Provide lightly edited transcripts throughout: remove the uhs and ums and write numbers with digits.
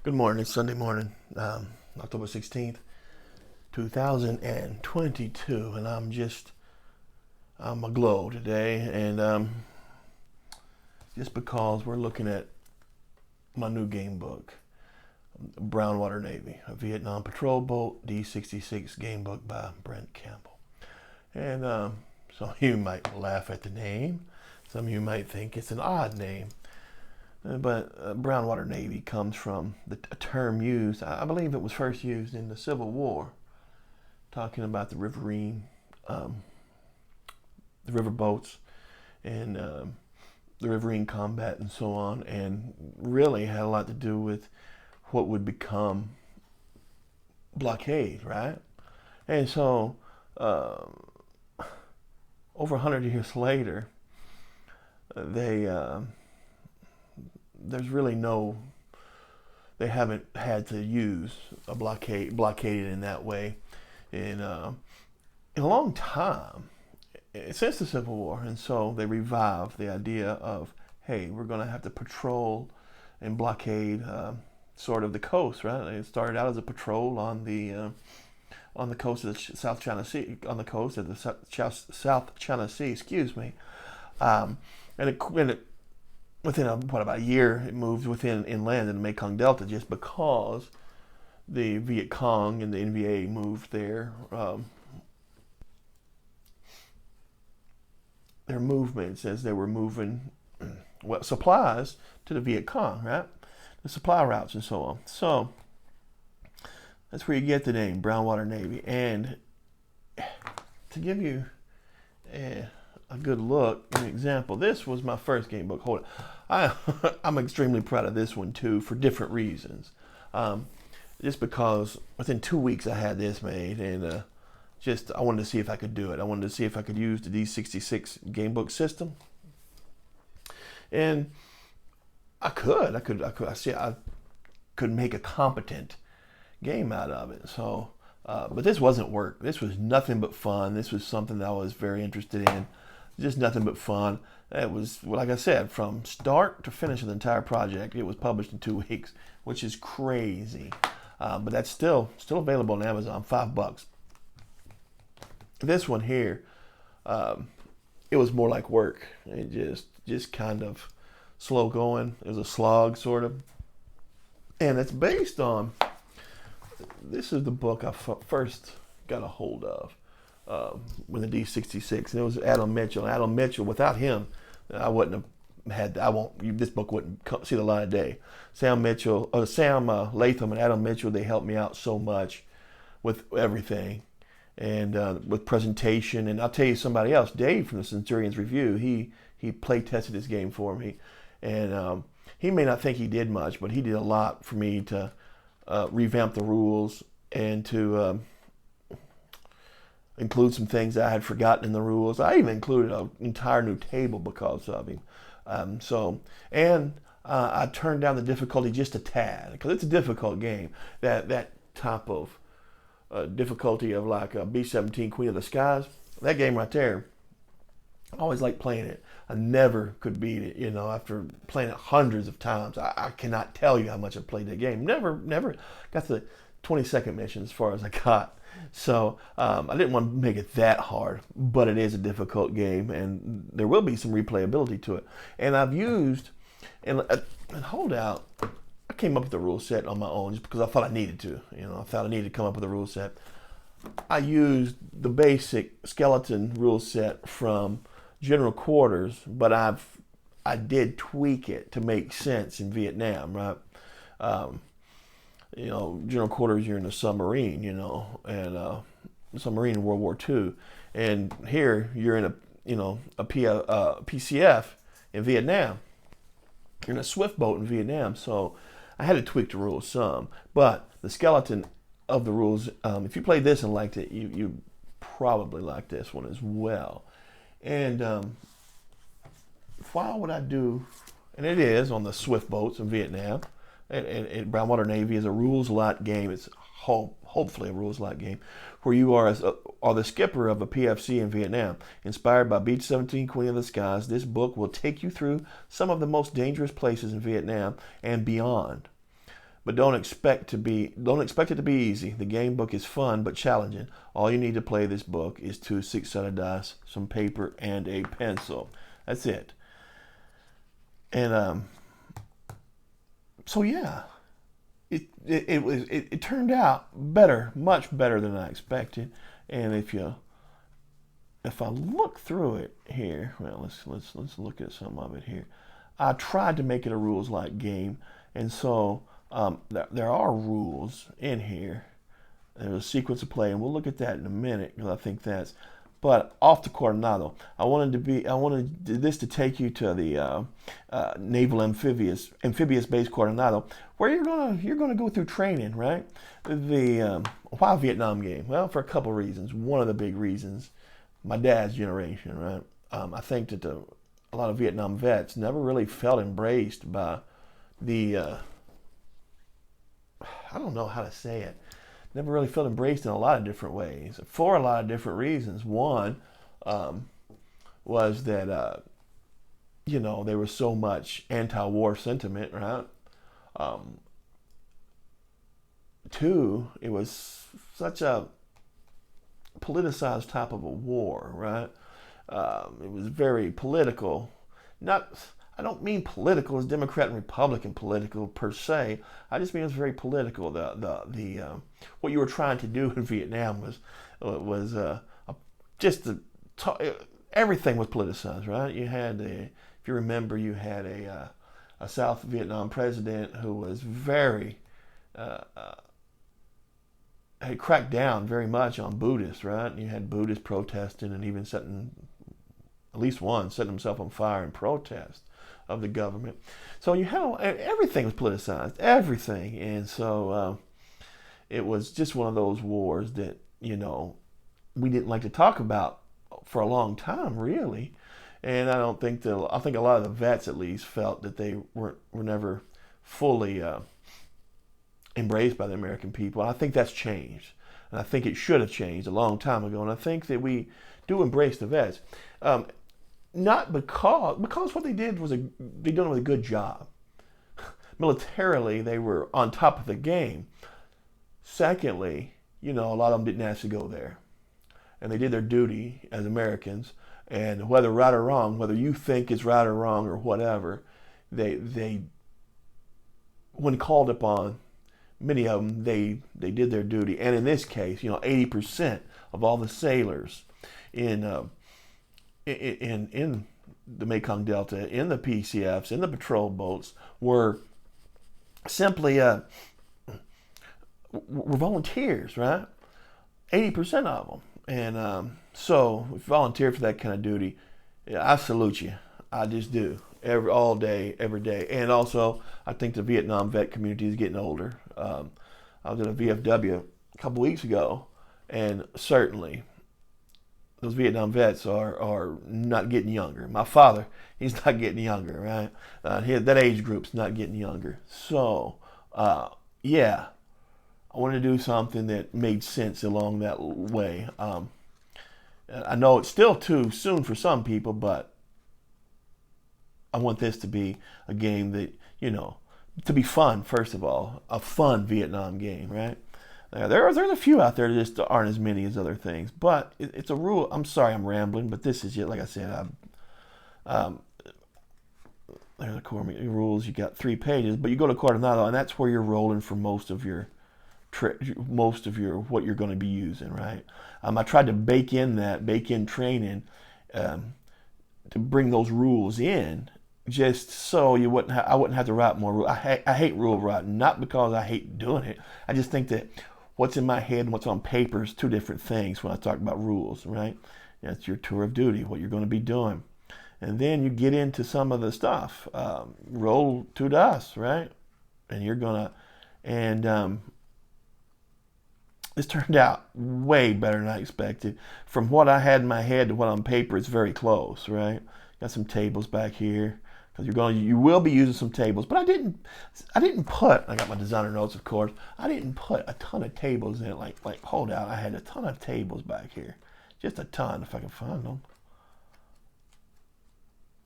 Good morning. It's Sunday morning, October 16th, 2022, and I'm aglow today, and just because we're looking at my new game book, Brownwater Navy, a Vietnam patrol boat, D66 game book by Brent, Campbell. And some of you might laugh at the name. Some of you might think it's an odd name. But Brownwater Navy comes from a term used, I believe it was first used in the Civil War, talking about the riverine, the river boats, and the riverine combat and so on, and really had a lot to do with what would become blockade, right? And so, over 100 years later, they there's really no, they haven't had to use a blockaded in that way in a long time, since the Civil War. And so they revived the idea of, hey, we're going to have to patrol and blockade sort of the coast, right? It started out as a patrol on the coast of the South China Sea, on the coast of the South China Sea, excuse me. And it within about a year, it moved within inland in the Mekong Delta, just because the Viet Cong and the NVA moved their movements as they were moving supplies to the Viet Cong, right? The supply routes and so on. So that's where you get the name Brownwater Navy. And to give you a good look, an example, this was my first game book. Hold it. I'm extremely proud of this one too, for different reasons. Just because within 2 weeks I had this made, and I wanted to see if I could do it. I wanted to see if I could use the D66 game book system, and I could. I could make a competent game out of it. So, but this wasn't work. This was nothing but fun. This was something that I was very interested in. Just nothing but fun. It was, well, like I said, from start to finish of the entire project, it was published in 2 weeks, which is crazy. But that's still available on Amazon, $5. This one here, it was more like work. It just kind of slow going. It was a slog, sort of. And it's based on, this is the book I first got a hold of with the D66, and it was Adam Mitchell. Adam Mitchell, without him, I wouldn't have had. This book wouldn't see the light of day. Sam Latham and Adam Mitchell, they helped me out so much with everything, and with presentation. And I'll tell you somebody else, Dave from the Centurion's Review. He play tested this game for me, and he may not think he did much, but he did a lot for me to revamp the rules and to include some things I had forgotten in the rules. I even included an entire new table because of him. I turned down the difficulty just a tad, because it's a difficult game. That type of difficulty of like a B-17 Queen of the Skies, that game right there, I always liked playing it. I never could beat it, after playing it hundreds of times. I cannot tell you how much I played that game. Never got to the 22nd mission as far as I got. So I didn't want to make it that hard, but it is a difficult game, and there will be some replayability to it. And I've used, and hold out, I came up with the rule set on my own just because I thought I needed to. I thought I needed to come up with a rule set. I used the basic skeleton rule set from General Quarters, but I did tweak it to make sense in Vietnam, right? General Quarters, you're in a submarine, and submarine in World War II, and here you're in a PCF in Vietnam. You're in a swift boat in Vietnam, so I had to tweak the rules some. But the skeleton of the rules, if you played this and liked it, you probably like this one as well. And why would I do? And it is on the swift boats in Vietnam. And Brownwater Navy is a rules light game. It's hopefully a rules light game where you are the skipper of a PFC in Vietnam. Inspired by B-17 Queen of the Skies, this book will take you through some of the most dangerous places in Vietnam and beyond. but don't expect it to be easy. The game book is fun but challenging. All you need to play this book is 2 6-sided dice, some paper, and a pencil. That's it. And so yeah, it turned out better, much better than I expected. And if I look through it here, well, let's look at some of it here. I tried to make it a rules-like game, and so there are rules in here. There's a sequence of play, and we'll look at that in a minute because I think that's. But off to Coronado, I wanted this to take you to the naval amphibious base Coronado, where you're gonna go through training, right? Why Vietnam game? Well, for a couple reasons. One of the big reasons, my dad's generation, right? I think that a lot of Vietnam vets never really felt embraced by the. I don't know how to say it. Never really felt embraced in a lot of different ways for a lot of different reasons. One was that there was so much anti-war sentiment, right? Two, it was such a politicized type of a war, right? It was very political. I don't mean political as Democrat and Republican political per se. I just mean it's very political. What you were trying to do in Vietnam was everything was politicized, right? You had if you remember, you had a South Vietnam president who was very had cracked down very much on Buddhists, right? And you had Buddhists protesting and even setting himself on fire in protest of the government. So you had everything was politicized, everything, and so it was just one of those wars that we didn't like to talk about for a long time, really. And I think a lot of the vets at least felt that they were never fully embraced by the American people. And I think that's changed, and I think it should have changed a long time ago. And I think that we do embrace the vets. Not because what they did was they done a good job. Militarily, they were on top of the game. Secondly, a lot of them didn't actually go there, and they did their duty as Americans. And whether right or wrong, whether you think it's right or wrong or whatever, they when called upon, many of them they did their duty. And in this case, 80% of all the sailors in the Mekong Delta, in the PCFs, in the patrol boats, were simply were volunteers, right? 80% of them. And so if you volunteer for that kind of duty, I salute you. I just do. All day, every day. And also, I think the Vietnam vet community is getting older. I was at a VFW a couple weeks ago, and certainly those Vietnam vets are not getting younger. My father, he's not getting younger, right? That age group's not getting younger. So, yeah, I wanted to do something that made sense along that way. I know it's still too soon for some people, but I want this to be a game that, to be fun, first of all, a fun Vietnam game, right? There's a few out there that just aren't as many as other things, but it's a rule. I'm sorry I'm rambling, but this is it. Like I said, there's the core rules. You got 3 pages, but you go to Coronado, and that's where you're rolling for most of your what you're going to be using, right? I tried to bake in training to bring those rules in, just so I wouldn't have to write more rules. I hate rule writing, not because I hate doing it. I just think that what's in my head and what's on paper is 2 different things when I talk about rules, right? That's your tour of duty, what you're going to be doing. And then you get into some of the stuff. Roll 2 dice, right? And you're going to, this turned out way better than I expected. From what I had in my head to what on paper, it's very close, right? Got some tables back here, because you will be using some tables. But I didn't put, I got my designer notes, of course. I didn't put a ton of tables in it. Like hold out, I had a ton of tables back here, just a ton if I can find them.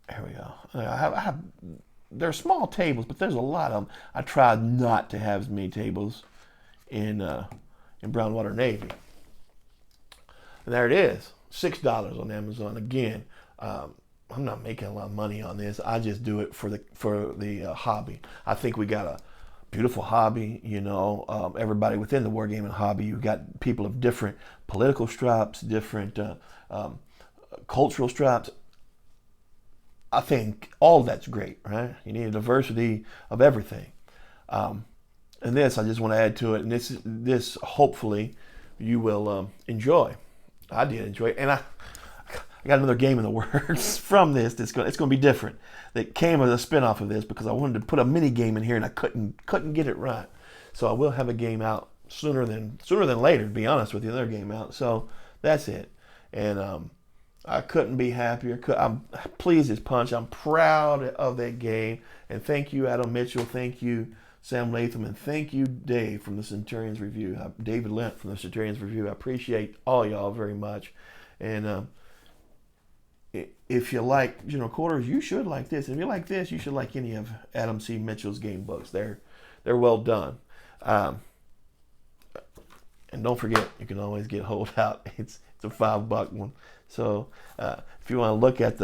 There we go. I have they're small tables, but there's a lot of them. I tried not to have as many tables in Brownwater Navy. And there it is, $6 on Amazon. Again, I'm not making a lot of money on this. I just do it for the hobby. I think we got a beautiful hobby. You know, everybody within the wargaming hobby, you've got people of different political stripes, different cultural stripes. I think all that's great, right? You need a diversity of everything. And this, I just want to add to it, and this hopefully you will enjoy. I did enjoy it, and I got another game in the works from this. It's going to be different. That came as a spinoff of this because I wanted to put a mini game in here and I couldn't get it right. So I will have a game out sooner than later. To be honest with you, another game out. So that's it. And I couldn't be happier. I'm pleased as punch. I'm proud of that game. And thank you, Adam Mitchell. Thank you, Sam Latham, and thank you, Dave from the Centurion's Review. David Lent from the Centurion's Review. I appreciate all y'all very much. And if you like General Quarters, you should like this. If you like this, you should like any of Adam C. Mitchell's game books. They're well done. And don't forget, you can always get Holdout. It's a $5 one. So if you want to look at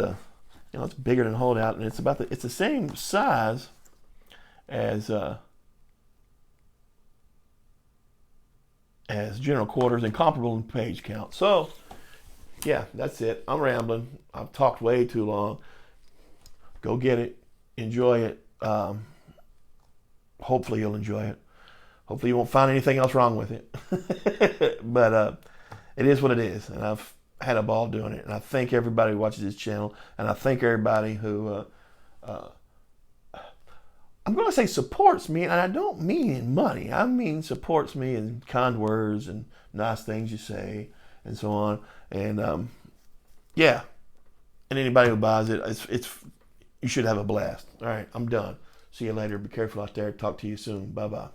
it's bigger than Holdout, and it's the same size as General Quarters and comparable in page count. So yeah, that's it. I'm rambling. I've talked way too long. Go get it. Enjoy it. Hopefully you'll enjoy it. Hopefully you won't find anything else wrong with it. But it is what it is. And I've had a ball doing it. And I thank everybody who watches this channel. And I thank everybody who, I'm going to say supports me. And I don't mean in money. I mean supports me in kind words and nice things you say and so on. And yeah, and anybody who buys it, you should have a blast. All right, I'm done. See you later. Be careful out there. Talk to you soon. Bye-bye.